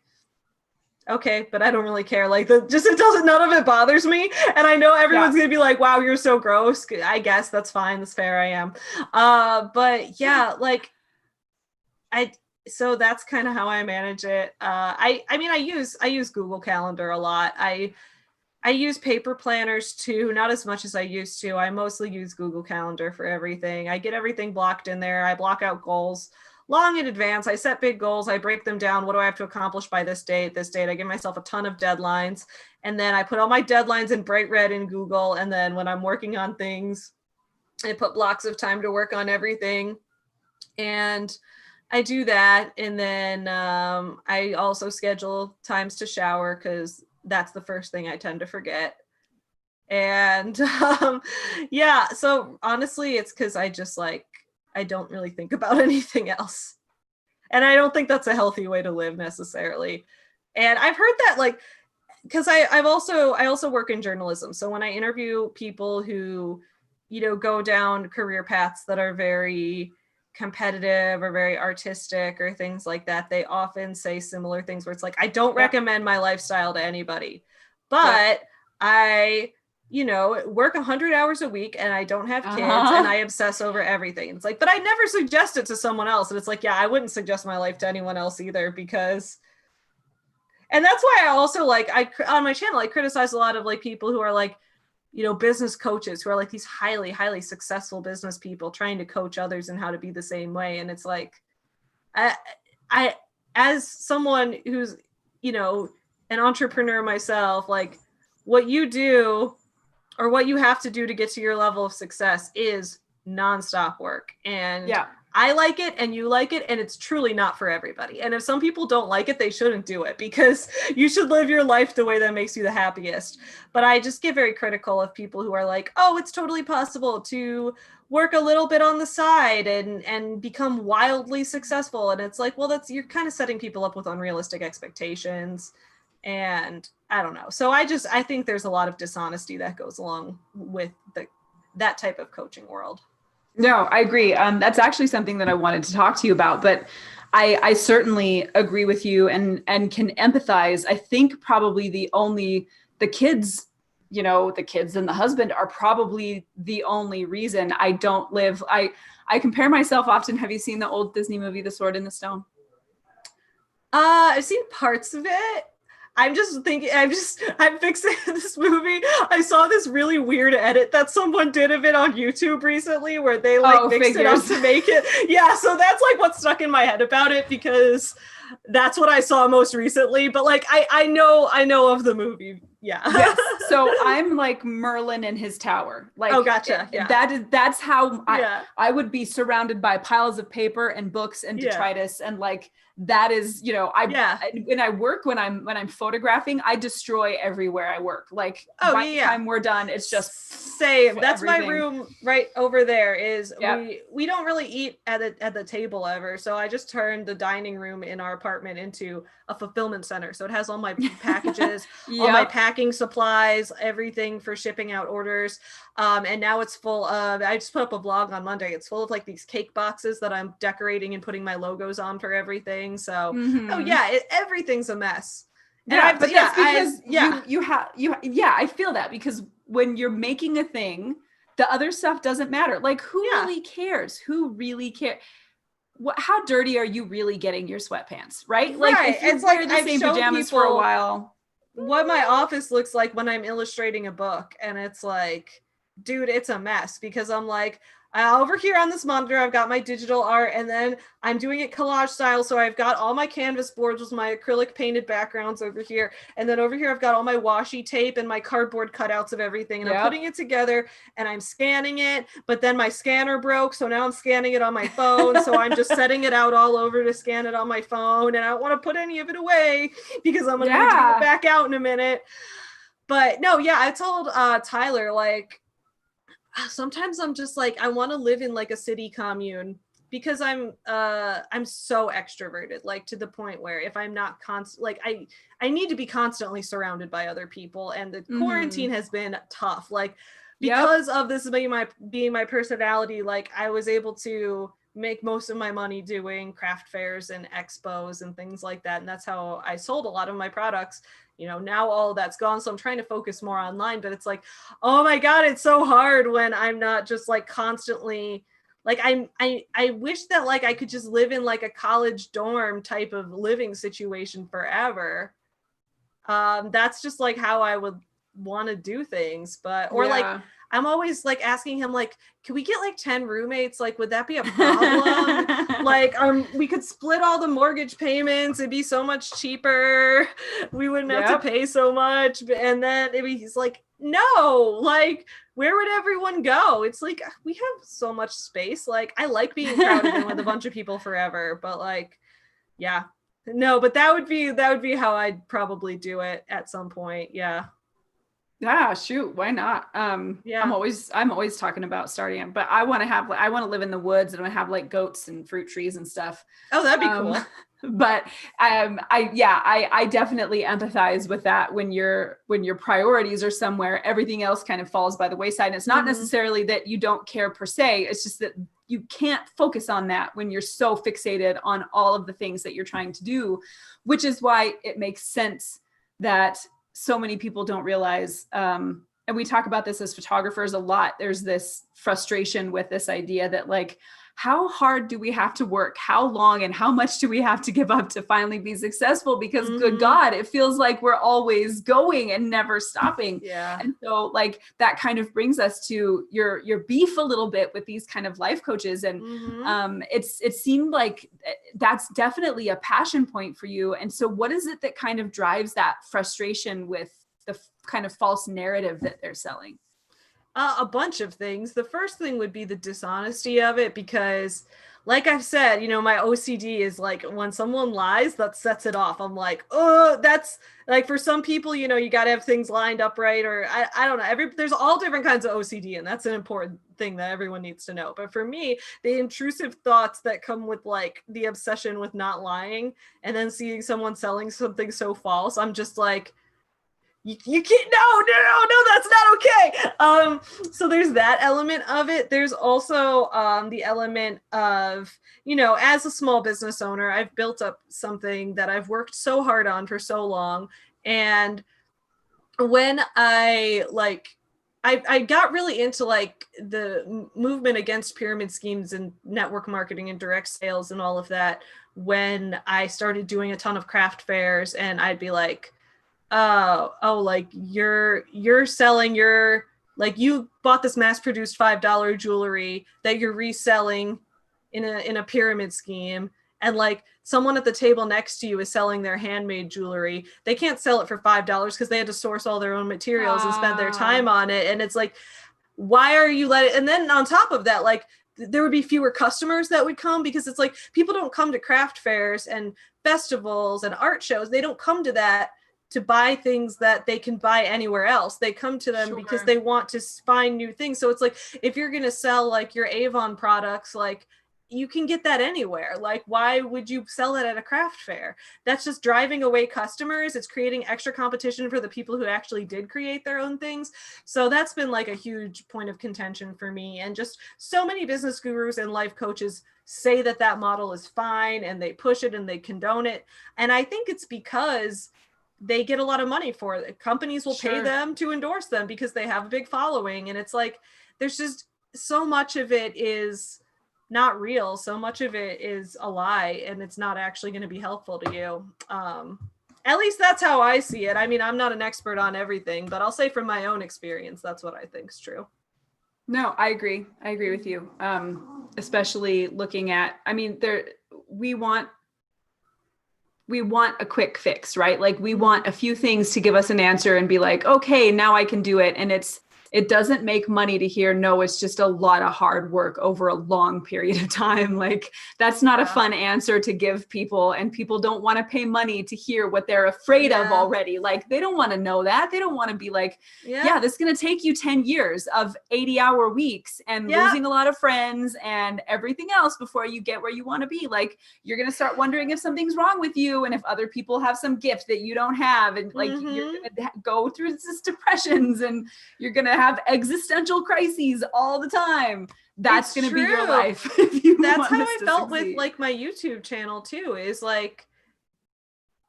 okay, but I don't really care. Like none of it bothers me. And I know everyone's going to be like, wow, you're so gross. I guess that's fine. That's fair. I am. But yeah, like so that's kind of how I manage it. I mean, I use Google Calendar a lot. I use paper planners too, not as much as I used to. I mostly use Google Calendar for everything. I get everything blocked in there. I block out goals long in advance. I set big goals. I break them down. What do I have to accomplish by this date? I give myself a ton of deadlines. And then I put all my deadlines in bright red in Google. And then when I'm working on things, I put blocks of time to work on everything. And I do that. And then I also schedule times to shower, because that's the first thing I tend to forget. And yeah, so honestly, it's because I don't really think about anything else. And I don't think that's a healthy way to live necessarily. And I've heard that, like, because I also work in journalism. So when I interview people who, you know, go down career paths that are very competitive or very artistic or things like that, they often say similar things where it's like, I don't recommend my lifestyle to anybody, but I, you know, work 100 hours a week and I don't have kids and I obsess over everything. And it's like, but I never suggest it to someone else. And it's like, yeah, I wouldn't suggest my life to anyone else either, because, and that's why I also on my channel, I criticize a lot of like people who are like, you know, business coaches who are like these highly, highly successful business people trying to coach others in how to be the same way. And it's like, I as someone who's, you know, an entrepreneur myself, like what you do or what you have to do to get to your level of success is nonstop work. And I like it and you like it, and it's truly not for everybody. And if some people don't like it, they shouldn't do it, because you should live your life the way that makes you the happiest. But I just get very critical of people who are like, oh, it's totally possible to work a little bit on the side and become wildly successful. And it's like, well, you're kind of setting people up with unrealistic expectations. And I don't know. So I think there's a lot of dishonesty that goes along with that type of coaching world. No, I agree. That's actually something that I wanted to talk to you about, but I certainly agree with you and can empathize. I think probably the kids, you know, the kids and the husband are probably the only reason I don't live. I compare myself often. Have you seen the old Disney movie, The Sword in the Stone? I've seen parts of it. I'm just thinking, I'm fixated this movie. I saw this really weird edit that someone did of it on YouTube recently where they like mixed it up to make it. Yeah, so that's like what stuck in my head about it because that's what I saw most recently. But like I know of the movie. Yeah. Yes. So I'm like Merlin in his tower. Like, oh, gotcha. Yeah. That's how I would be surrounded by piles of paper and books and detritus and like that is, you know, when I work, when I'm photographing, I destroy everywhere I work. Like by the time we're done, it's just same. That's everything. My room right over there is we don't really eat at the table ever. So I just turned the dining room in our apartment into a fulfillment center. So it has all my packages, all my packing supplies, everything for shipping out orders. And now it's full of, I just put up a vlog on Monday. It's full of like these cake boxes that I'm decorating and putting my logos on for everything. So, everything's a mess. Yeah, but that's because I feel that because when you're making a thing, the other stuff doesn't matter. Like who really cares? Who really cares? How dirty are you really getting your sweatpants, right? Like if you wear the same pajamas for a while. What my office looks like when I'm illustrating a book, and it's like, dude, it's a mess because I'm like, over here on this monitor, I've got my digital art, and then I'm doing it collage style. So I've got all my canvas boards with my acrylic painted backgrounds over here. And then over here, I've got all my washi tape and my cardboard cutouts of everything. And I'm putting it together and I'm scanning it, but then my scanner broke. So now I'm scanning it on my phone. So I'm just setting it out all over to scan it on my phone. And I don't want to put any of it away because I'm going to get it back out in a minute. But no, I told Tyler, like, sometimes I'm just like, I want to live in like a city commune because I'm so extroverted, like to the point where if I'm not like I need to be constantly surrounded by other people, and the quarantine has been tough. Like because of this being my personality, like I was able to make most of my money doing craft fairs and expos and things like that, and that's how I sold a lot of my products. You know, now all that's gone, so I'm trying to focus more online, but it's like, oh my God, it's so hard when I'm not just like constantly, like I wish that like I could just live in like a college dorm type of living situation forever. That's just like how I would want to do things, but, or like, I'm always like asking him, like, can we get like 10 roommates? Like, would that be a problem? Like, we could split all the mortgage payments. It'd be so much cheaper. We wouldn't have to pay so much. And then he's like, no, like, where would everyone go? It's like, we have so much space. Like, I like being crowded in with a bunch of people forever, but like, no, but that would be how I'd probably do it at some point. Yeah. Yeah, shoot, why not? I'm always talking about starting it, but I want to live in the woods and I have like goats and fruit trees and stuff. Oh, that'd be cool. But I definitely empathize with that when your priorities are somewhere, everything else kind of falls by the wayside. And it's not necessarily that you don't care per se. It's just that you can't focus on that when you're so fixated on all of the things that you're trying to do, which is why it makes sense that so many people don't realize, and we talk about this as photographers a lot, there's this frustration with this idea that like, how hard do we have to work? How long and how much do we have to give up to finally be successful? Because good God, it feels like we're always going and never stopping. Yeah. And so like that kind of brings us to your beef a little bit with these kind of life coaches. And it seemed like that's definitely a passion point for you. And so what is it that kind of drives that frustration with the kind of false narrative that they're selling? A bunch of things. The first thing would be the dishonesty of it, because like I've said, you know, my OCD is like when someone lies, that sets it off. I'm like, oh, that's like, for some people, you know, you got to have things lined up right, or I don't know. There's all different kinds of OCD, and that's an important thing that everyone needs to know. But for me, the intrusive thoughts that come with like the obsession with not lying, and then seeing someone selling something so false, I'm just like, you can't, no, that's not okay. So there's that element of it. There's also the element of, you know, as a small business owner, I've built up something that I've worked so hard on for so long. And when I got really into like the movement against pyramid schemes and network marketing and direct sales and all of that, when I started doing a ton of craft fairs, and I'd be like, like you're selling your, like you bought this mass-produced $5 jewelry that you're reselling in a pyramid scheme, and like someone at the table next to you is selling their handmade jewelry. They can't sell it for $5 because they had to source all their own materials and spend their time on it. And it's like, why are you letting, and then on top of that, like there would be fewer customers that would come, because it's like people don't come to craft fairs and festivals and art shows. They don't come to that to buy things that they can buy anywhere else. They come to them because they want to find new things. So it's like, if you're going to sell like your Avon products, like you can get that anywhere. Like, why would you sell it at a craft fair? That's just driving away customers. It's creating extra competition for the people who actually did create their own things. So that's been like a huge point of contention for me. And just so many business gurus and life coaches say that that model is fine, and they push it and they condone it. And I think it's because they get a lot of money for it. Companies will pay them to endorse them because they have a big following. And it's like, there's just so much of it is not real. So much of it is a lie, and it's not actually going to be helpful to you. At least that's how I see it. I mean, I'm not an expert on everything, but I'll say from my own experience, that's what I think is true. No, I agree. I agree with you. Especially looking at, I mean, we want a quick fix, right? Like we want a few things to give us an answer and be like, okay, now I can do it. And it doesn't make money to hear, no, it's just a lot of hard work over a long period of time. Like that's not a fun answer to give people, and people don't want to pay money to hear what they're afraid of already. Like they don't want to know that. They don't want to be like, this is going to take you 10 years of 80-hour weeks and losing a lot of friends and everything else before you get where you want to be. Like you're going to start wondering if something's wrong with you, and if other people have some gift that you don't have, and like you're going to go through this depressions, and you're going to have existential crises all the time. That's going to be your life. That's how I felt with like my YouTube channel too, is like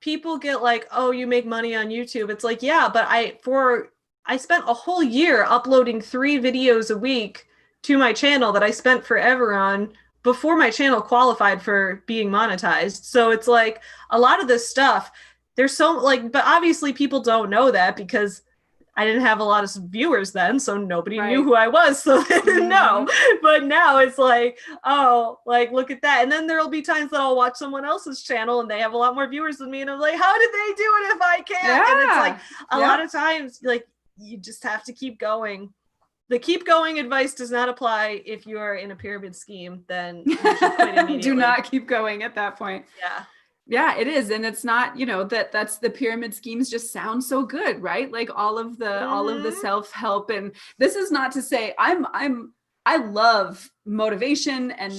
people get like, oh, you make money on YouTube. It's like, yeah, but I spent a whole year uploading 3 videos a week to my channel that I spent forever on before my channel qualified for being monetized. So it's like a lot of this stuff, there's so like, but obviously people don't know that because I didn't have a lot of viewers then, so nobody knew who I was, so they didn't know. But now it's like, oh, like, look at that. And then there'll be times that I'll watch someone else's channel and they have a lot more viewers than me, and I'm like, how did they do it if I can't? And it's like, a lot of times, like, you just have to keep going. The keep going advice does not apply if you are in a pyramid scheme, then you should quit immediately. Do not keep going at that point. Yeah, it is. And it's not, that's the pyramid schemes just sound so good, right? Like all of the self-help. And this is not to say I love motivation and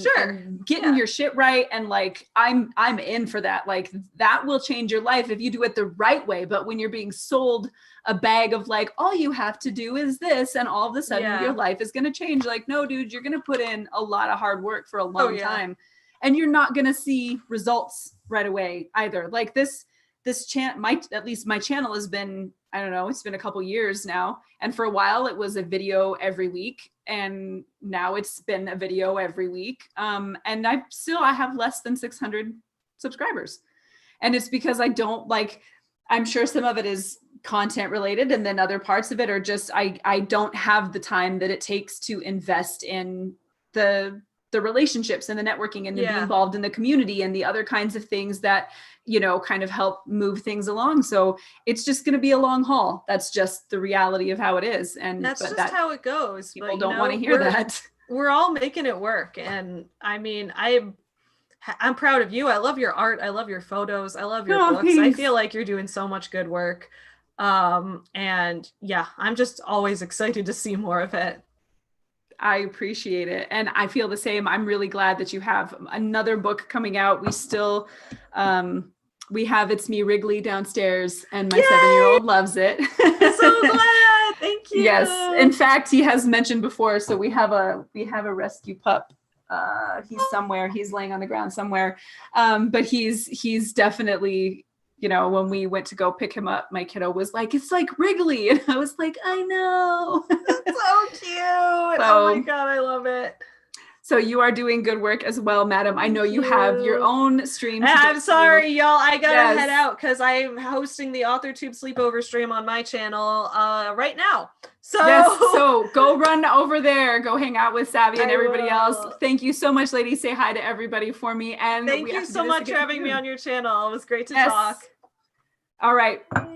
getting your shit right. And like, I'm in for that. Like that will change your life if you do it the right way. But when you're being sold a bag of like, all you have to do is this, and all of a sudden your life is going to change. Like, no, dude, you're going to put in a lot of hard work for a long time. And you're not going to see results right away either. Like this channel, at least my channel has been, I don't know, it's been a couple years now. And for a while it was a video every week. And now it's been a video every week. And I have less than 600 subscribers. And it's because I don't like, I'm sure some of it is content related. And then other parts of it are just, I don't have the time that it takes to invest in the relationships and the networking and the be involved in the community and the other kinds of things that, kind of help move things along. So it's just going to be a long haul. That's just the reality of how it is. And that's just how it goes. People don't want to hear that. We're all making it work. And I mean, I'm proud of you. I love your art. I love your photos. I love your books. Thanks. I feel like you're doing so much good work. And yeah, I'm just always excited to see more of it. I appreciate it. And I feel the same. I'm really glad that you have another book coming out. We still, we have It's Me Wrigley downstairs, and my 7-year-old loves it. So glad. Thank you. Yes. In fact, he has mentioned before. So we have a rescue pup. He's somewhere, he's laying on the ground somewhere. But he's definitely, when we went to go pick him up, my kiddo was like, it's like Wrigley. And I was like, I know. That's so cute. Oh my God, I love it. So you are doing good work as well, madam. I know you have your own stream. And I'm sorry, y'all. I gotta head Yes. out because I'm hosting the AuthorTube sleepover stream on my channel right now. So yes, so go run over there. Go hang out with Savy and I everybody else. will. Thank you so much, ladies. Say hi to everybody for me. And Thank we you have to so do this much for again having me soon. on your channel. It was great to Yes. talk. All right.